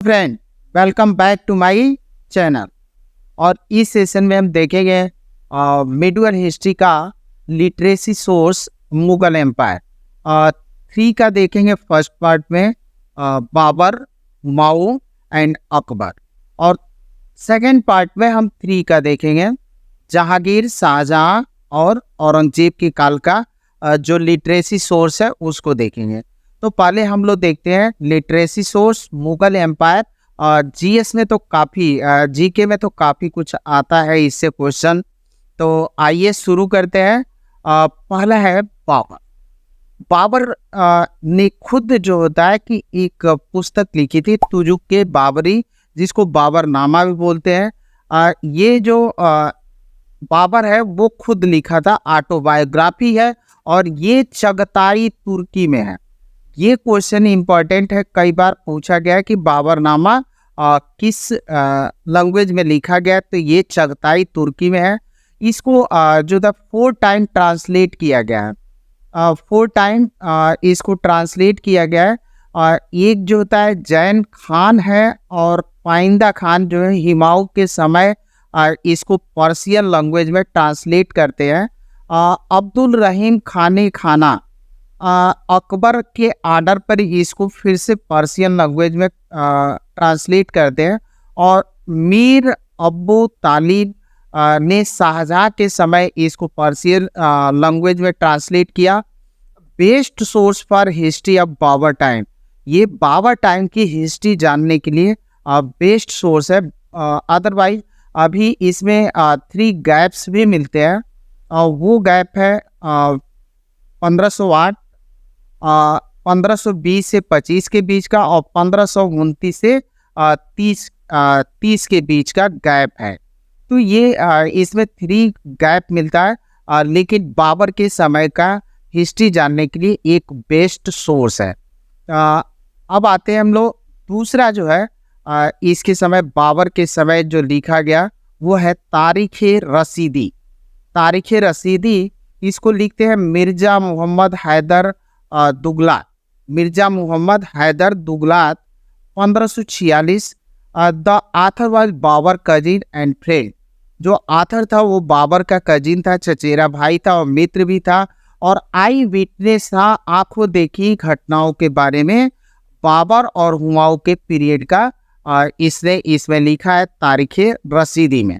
Friend, welcome back to my channel. और इस session में हम देखेंगे मिडल हिस्ट्री का लिटरेसी सोर्स मुगल एम्पायर। 3 का देखेंगे फर्स्ट पार्ट में, बाबर, हुमायूं एंड अकबर। और सेकंड पार्ट में हम 3 का देखेंगे, जहांगीर, शाहजहां और औरंगजेब के काल का जो लिटरेसी सोर्स है उसको देखेंगे। तो पहले हम लोग देखते हैं literacy source Mughal empire. GS में तो काफ़ी, जीके में तो काफ़ी कुछ आता है इससे क्वेश्चन। तो आइए शुरू करते हैं। पहला है बाबर। बाबर ने खुद जो होता है कि एक पुस्तक लिखी थी, तुजुक के बाबरी, जिसको बाबरनामा भी बोलते हैं। ये जो बाबर है वो खुद लिखा था, ऑटोबायोग्राफी है, और ये चगताई तुर्की में है। ये क्वेश्चन इंपॉर्टेंट है, कई बार पूछा गया है कि बाबरनामा किस लैंग्वेज में लिखा गया, तो ये चगताई तुर्की में है। इसको जो था 4 टाइम ट्रांसलेट किया गया है। 4 टाइम इसको ट्रांसलेट किया गया है। और एक जो होता है जैन खान है, और पाइंदा खान जो है हुमायूं के समय इसको पर्शियन लैंग्वेज में ट्रांसलेट करते हैं। अब्दुल रहीम खाने खाना अकबर के आर्डर पर इसको फिर से पर्शियन लैंग्वेज में ट्रांसलेट करते हैं। और मीर अब्बू तालिब ने शाहजहां के समय इसको पर्शियन लैंग्वेज में ट्रांसलेट किया। Best source for history of Babur time, ये बाबर टाइम की हिस्ट्री जानने के लिए बेस्ट सोर्स है। अदरवाइज अभी इसमें 3 गैप्स भी मिलते हैं। वो गैप है 1508, 1520 से 25 के बीच का, और 1529 से 30 के बीच का गैप है। तो ये इसमें 3 गैप मिलता है, लेकिन बाबर के समय का हिस्ट्री जानने के लिए एक बेस्ट सोर्स है। अब आते हैं हम लोग, दूसरा जो है इसके समय, बाबर के समय जो लिखा गया वो है तारीख़ रसीदी। तारीख़ रसीदी इसको लिखते हैं Mirza Mohammad Haidar Dughlat. Mirza Mohammad Haidar Dughlat 1546। The author was Babur cousin and friend. जो आथर था वो बाबर का कजिन था, चचेरा भाई था और मित्र भी था, और आई विटनेस था, आंखों देखी घटनाओं के बारे में बाबर और हुमायूं के पीरियड का इसने इसमें लिखा है तारीख़ रसीदी में।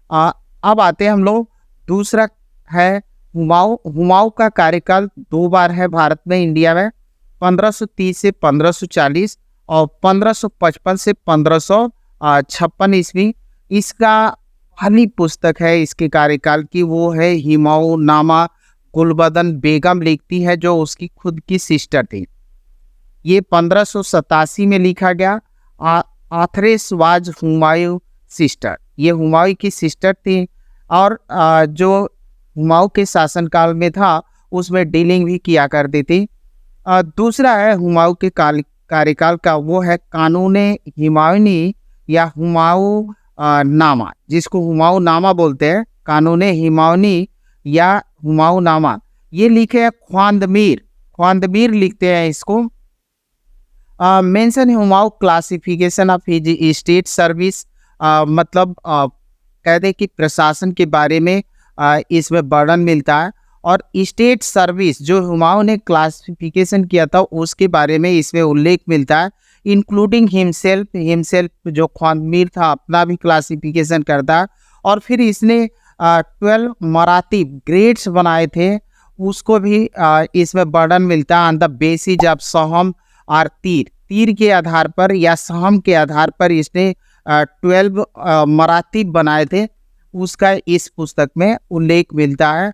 अब आते हैं हम लोग, दूसरा है हुमायूं। हुमायूं का कार्यकाल 2 बार है भारत में, इंडिया में, 1530 से 1540 और 1555 से 1556 ईस्वी। इसका पहली पुस्तक है इसके कार्यकाल की, वो है हुमायूं नामा। गुलबदन बेगम लिखती है, जो उसकी खुद की सिस्टर थी। ये 1587 में लिखा गया। आथरेस वाज हुमायूं सिस्टर, ये हुमायूं की सिस्टर थी, और जो हुमायूं के शासनकाल में था उसमें डीलिंग भी किया करती थी। दूसरा है हुमायूं के कार्यकाल का, वो है कानूने हुमायूनी या हुमायूं नामा, जिसको हुमायूं नामा बोलते हैं। कानूने हुमायूनी या हुमायूं नामा ये लिखे हैं ख्वांदमीर। ख्वांदमीर लिखते हैं इसको। Mention Humayun classification of his state service, मतलब कहते कि प्रशासन के बारे में इसमें वर्णन मिलता है। और स्टेट सर्विस जो हुमायूं ने क्लासिफिकेशन किया था उसके बारे में इसमें उल्लेख मिलता है, इंक्लूडिंग हिमसेल्फ जो ख्वांदमीर था अपना भी क्लासिफिकेशन करता है। और फिर इसने 12 मराठी ग्रेड्स बनाए थे, उसको भी इसमें वर्णन मिलता है। ऑन द बेसिस ऑफ सहम और तीर के आधार पर या सहम के आधार पर इसने 12 मराठी बनाए थे, उसका इस पुस्तक में उल्लेख मिलता है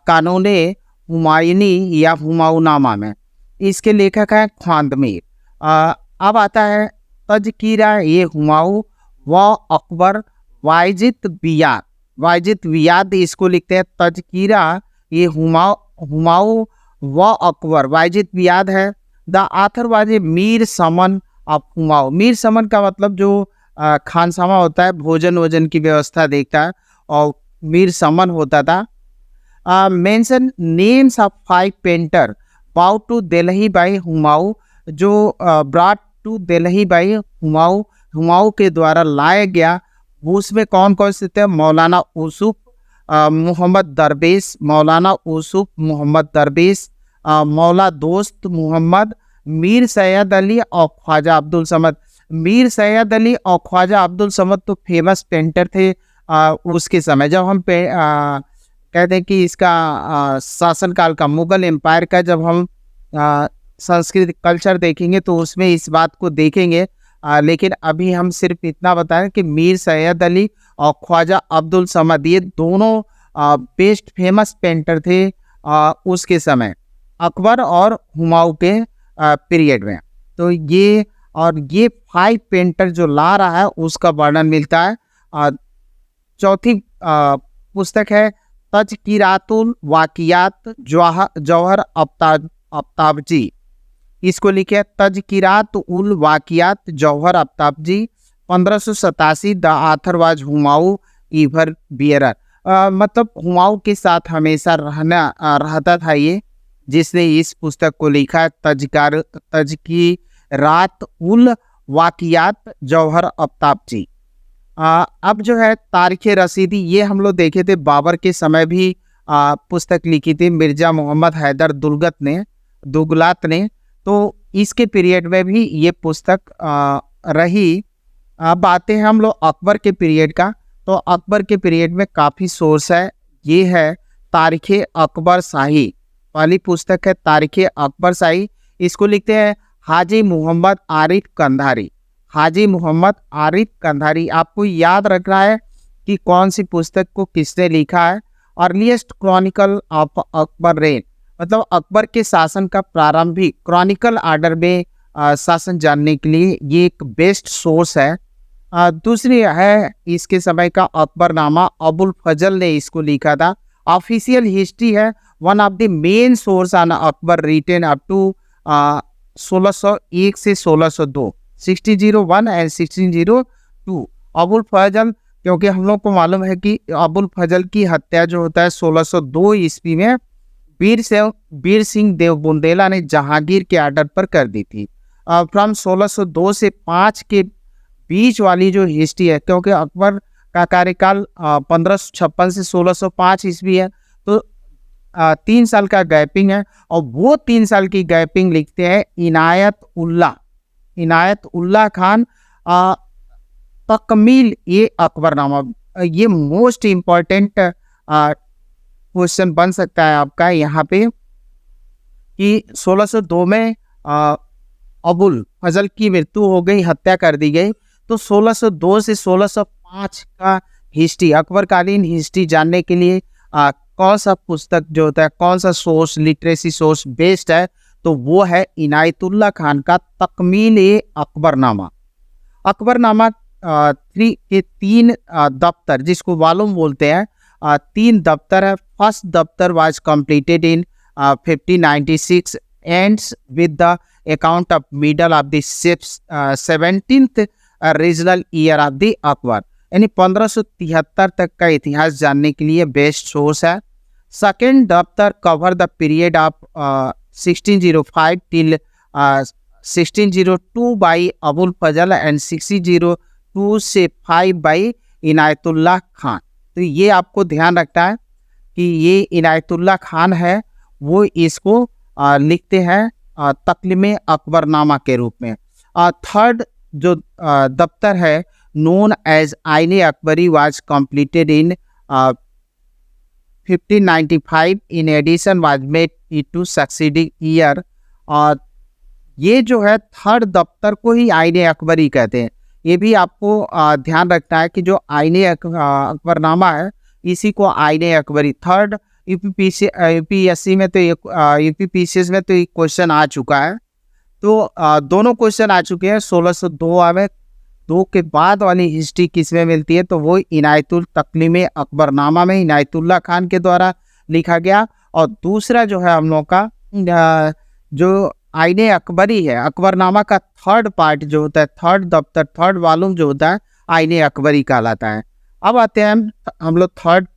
कानूने हुमायूनी या हुमायूंनामा में। इसके लेखक है ख्वांदमीर। अब आता है तज़किरा ये हुमायूं व अकबर वाजिद बियाद। वाजिद बियाद इसको लिखते हैं तज़किरा ये हुमायूं व अकबर, वाजिद बियाद है। द आथर वाज मीर समन ऑफ हुमायूं। मीर समन का मतलब जो खानसामा होता है, भोजन वोजन की व्यवस्था देखता है, और मीर समन होता था। मेंशन नेम्स ऑफ 5 पेंटर बाउ टू दिल्ली बाई हुमायूं, जो brought to Delhi by Humayun Humayun के द्वारा लाया गया। वो उसमें कौन कौन से थे? मौलाना यूसुफ मोहम्मद दरवेश, मौलाना यूसुफ मोहम्मद दरवेश, मौला दोस्त मोहम्मद, मीर सैयद अली और ख्वाजा अब्दुल समद। मीर सैयद अली और ख्वाजा अब्दुल समद तो फेमस पेंटर थे उसके समय। जब हम कहते हैं कि इसका शासनकाल का, मुगल एम्पायर का, जब हम संस्कृत कल्चर देखेंगे तो उसमें इस बात को देखेंगे। लेकिन अभी हम सिर्फ इतना बताएं कि मीर सैयद अली और ख्वाजा अब्दुल समद ये दोनों बेस्ट फेमस पेंटर थे उसके समय, अकबर और हुमायूं के पीरियड में। तो ये 5 पेंटर जो ला रहा है उसका वर्णन मिलता है। चौथी पुस्तक है तज़किरातुल वाक़ियात जौहर आफ्ताबजी। इसको लिखे Tazkiratul Waqiat Jauhar Aftabchi, 1587। The author was Humayun ewer bearer. मतलब हुमायूं के साथ हमेशा रहता था ये, जिसने इस पुस्तक को लिखा। तज़किरातुल वाक़ियात जौहर आफ्ताबजी। अब जो है तारीख़ रसीदी, ये हम लोग देखे थे बाबर के समय भी पुस्तक लिखी थी मिर्ज़ा मोहम्मद हैदर दुगलात ने। तो इसके पीरियड में भी ये पुस्तक रही। अब आते हैं हम लोग अकबर के पीरियड का। तो अकबर के पीरियड में काफ़ी सोर्स है। ये है तारीख़ अकबर शाही, पहली पुस्तक है तारीख़ अकबर शाही। इसको लिखते हैं हाजी मोहम्मद आरिफ कंधारी। हाजी मोहम्मद आरिफ कंधारी। आपको याद रखना है कि कौन सी पुस्तक को किसने लिखा है। Earliest Chronicle of Akbar rain, मतलब अकबर के शासन का प्रारंभिक क्रॉनिकल आर्डर में शासन जानने के लिए ये एक बेस्ट सोर्स है। दूसरी है इसके समय का अकबरनामा, अबुल फजल ने इसको लिखा था। ऑफिशियल हिस्ट्री है, one of the main source on Akbar written up to 1601 से 1602, 1601 एंड 1602। अबुल फजल, क्योंकि हम लोग को मालूम है कि अबुल फजल की हत्या जो होता है 1602 ईस्वी में वीर सिंह देव बुंदेला ने जहांगीर के आर्डर पर कर दी थी। फ्रॉम 1602 से 5 के बीच वाली जो हिस्ट्री है, क्योंकि अकबर का कार्यकाल 1556 से 1605 ईस्वी है, तो 3 साल का गैपिंग है। और वो 3 साल की गैपिंग लिखते हैं इनायत उल्लाह खान तकमील ये अकबरनामा। ये मोस्ट इम्पॉर्टेंट क्वेश्चन बन सकता है आपका यहाँ पे कि 1602 में अबुल फजल की मृत्यु हो गई, हत्या कर दी गई। तो 1602 से 1605 का हिस्ट्री, अकबरकालीन हिस्ट्री जानने के लिए कौन सा पुस्तक जो होता है, कौन सा सोर्स, लिटरेसी सोर्स बेस्ड है, तो वो है इनायतुल्लाह खान का तकमील अकबरनामा। अकबरनामा 3 के 3 दफ्तर, जिसको वालुम बोलते हैं, 3 दफ्तर है। फर्स्ट दफ्तर was completed in 1596 ends with the account of middle of the 17th regional year of the Akbar, यानी 1573 तक का इतिहास जानने के लिए बेस्ट सोर्स है। सेकेंड दफ्तर cover the period of 1605 till 1602 by Abul Fazl and 1602 से 5 बाई इनायतुल्लाह खान। तो ये आपको ध्यान रखना है कि ये इनायतुल्लाह खान है, वो इसको लिखते हैं तकलीम अकबरनामा के रूप में। थर्ड जो दफ्तर है known as Aine Akbari was completed in 1595 in addition was made to succeeding year. और ये जो है थर्ड दफ्तर को ही आईने अकबरी कहते हैं। ये भी आपको ध्यान रखना है कि जो आईने अकबरनामा है इसी को आईने अकबरी। थर्ड यूपीएससी में तो यूपीपीसीएस में तो एक क्वेश्चन आ चुका है। तो दोनों क्वेश्चन आ चुके हैं 1602 में। 2 के बाद वाली हिस्ट्री किस में मिलती है, तो वो इनायतुल तकलीम अकबरनामा में इनायतुल्लाह खान के द्वारा लिखा गया। और दूसरा जो है हम लोग का जो आईने अकबरी है, अकबरनामा का थर्ड पार्ट जो होता है, थर्ड दफ्तर, थर्ड वॉल्यूम जो होता है, आईने अकबरी कहलाता है। अब आते हैं हम लोग थर्ड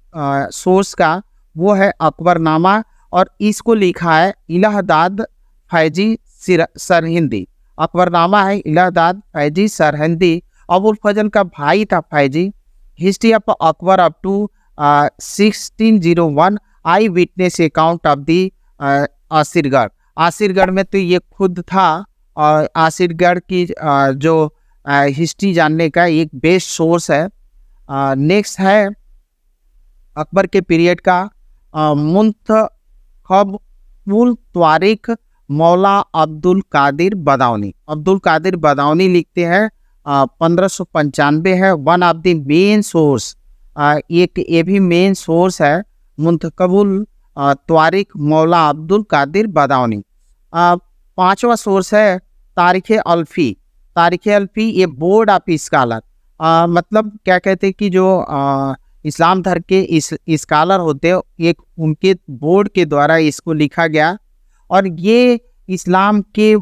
सोर्स का, वो है अकबरनामा, और इसको लिखा है इलाहाबाद फैजी सरहिंदी। अकबरनामा है इलाहाबाद फैजी सरहिंदी, अबुल फजल का भाई था Faizi. History of Akbar up to 1601, eye witness account of the Asirgarh. Asirgarh में तो ये खुद था, और आसिरगढ़ की जो हिस्ट्री जानने का एक बेस्ट सोर्स है। नेक्स्ट है अकबर के पीरियड का मुंतखबुल त्वारिख मौला अब्दुल कादिर बदाऊनी। अब्दुल कादिर बदाऊनी लिखते हैं 1595 है। One of the main source, एक ये भी मेन सोर्स है, मुंतखबुल त्वारिख मौला अब्दुल कादिर बदाऊनी। पांचवा सोर्स है तारीख अल्फी। तारीख अल्फी ये बोर्ड ऑफ स्कॉलर, मतलब क्या कहते हैं कि जो इस्लाम धर्म के इस स्कॉलर होते हैं, एक उनके बोर्ड के द्वारा इसको लिखा गया। और ये इस्लाम के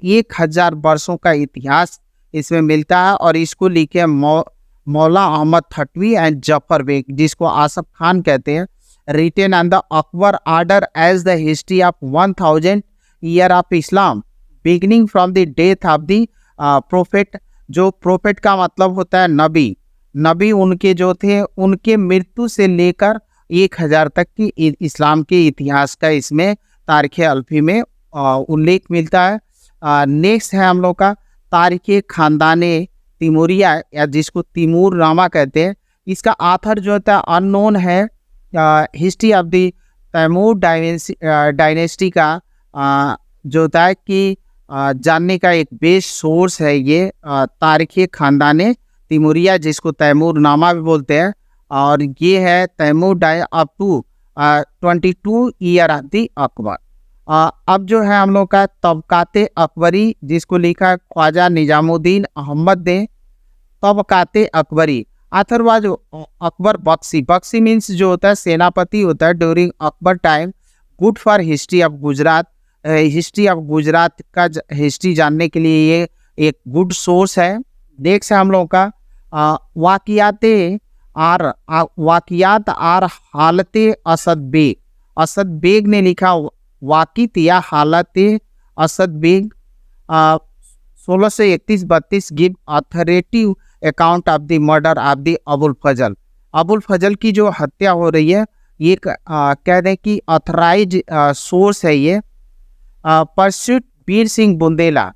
1000 वर्षों का इतिहास इसमें मिलता है। और इसको लिखे मौला अहमद थटवी एंड जफर बेग, जिसको आसफ खान कहते हैं। Written on the Akbar order as the history of 1000 year of Islam beginning from the death of the prophet. जो प्रोफेट का मतलब होता है नबी। नबी उनके जो थे, उनके मृत्यु से लेकर 1000 तक की इस्लाम के इतिहास का इसमें तारीख अल्फी में उल्लेख मिलता है। नेक्स्ट है हम लोग का तारीख खानदाने तिमूरिया, या जिसको तिमूर नामा कहते हैं। इसका आथर जो होता है अननोन है। History of the Timur dynasty का जो होता है कि जानने का एक बेस्ट सोर्स है ये तारीख खानदाने तिमूरिया, जिसको तैमूर नामा भी बोलते हैं। और ये है Timur up to 22 year of the Akbar. अब जो है हम लोग का तबकाते अकबरी, जिसको लिखा है ख्वाजा निजामुद्दीन अहमद ने। तबकाते अकबरी अथरवाज अकबर बख्शी। बख्शी मीन्स जो होता है सेनापति होता है during Akbar time. Good for history of Gujarat. History of Gujarat का हिस्ट्री जानने के लिए ये एक गुड सोर्स है। नेक्स्ट है हम लोग का वाकियात आर हालत असद बेग। असद बेग ने लिखा वाकित या हालत Asad Beg 1631-32 give authoritative account of the murder of the Abul Fazl. Abul Fazl की जो हत्या हो रही है, ये कह दें कि ऑथराइज सोर्स है ये। परस्यूट वीर सिंह बुंदेला,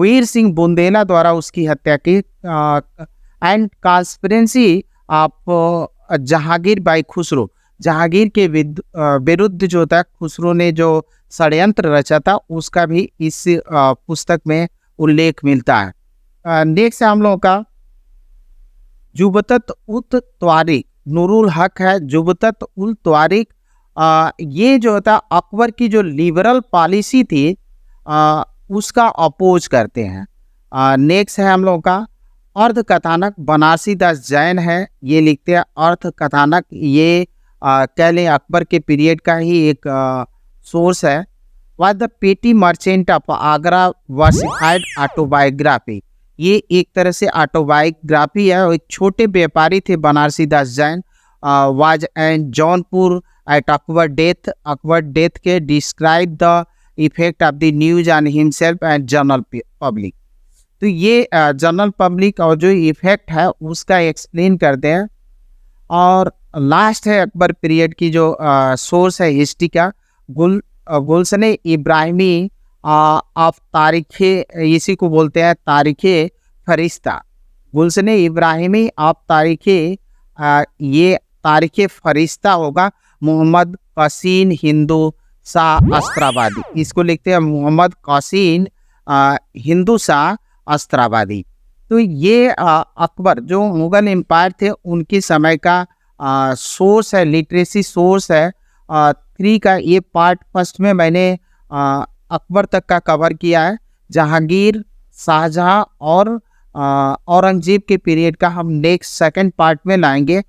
वीर सिंह बुंदेला द्वारा उसकी हत्या की। And conspiracy of Jahangir by Khusro. Jahangir के विरुद्ध जो था खुसरो ने जो षड्यंत्र रचा था, उसका भी इस पुस्तक में उल्लेख मिलता है। नेक्स्ट है हम लोगों का जुबतत उत त्वारिक। नूरुल हक है जुबतत उल त्वारिक। ये जो होता अकबर की जो लिबरल पॉलिसी थी उसका अपोज करते हैं। नेक्स्ट है हम लोगों का अर्ध कथानक। बनारसी दास जैन है, ये लिखते हैं अर्ध कथानक। ये कह लें अकबर के पीरियड का ही एक सोर्स है। वाज द पेटी मर्चेंट ऑफ आगरा वर्सिफाइड ऑटोबायोग्राफी। ये एक तरह से ऑटोबायोग्राफी है। एक छोटे व्यापारी थे Banarasi Das Jain. Was and Jaunpur at Akbar death. Akbar death के describe the effect of the news on himself and general public. तो ये जनरल पब्लिक और जो इफेक्ट है उसका एक्सप्लेन करते हैं। और लास्ट है अकबर पीरियड की जो सोर्स है हिस्ट्री का, गुलशन इब्राहिमी ऑफ तारीख, इसी को बोलते हैं तारीख फरिश्ता। गुलशन इब्राहिमी ऑफ तारीख, ये तारीख फरिश्ता होगा। मोहम्मद कसीन हिंदू शाह अस्त्राबादी, इसको लिखते हैं मोहम्मद कसीन हिंदू शाह अस्त्राबादी। तो ये अकबर जो मुगल एम्पायर थे उनके समय का सोर्स है, लिटरेसी सोर्स है। 3 का ये पार्ट फर्स्ट में मैंने अकबर तक का कवर किया है। जहांगीर, शाहजहां और औरंगजेब के पीरियड का हम नेक्स्ट सेकंड पार्ट में लाएंगे।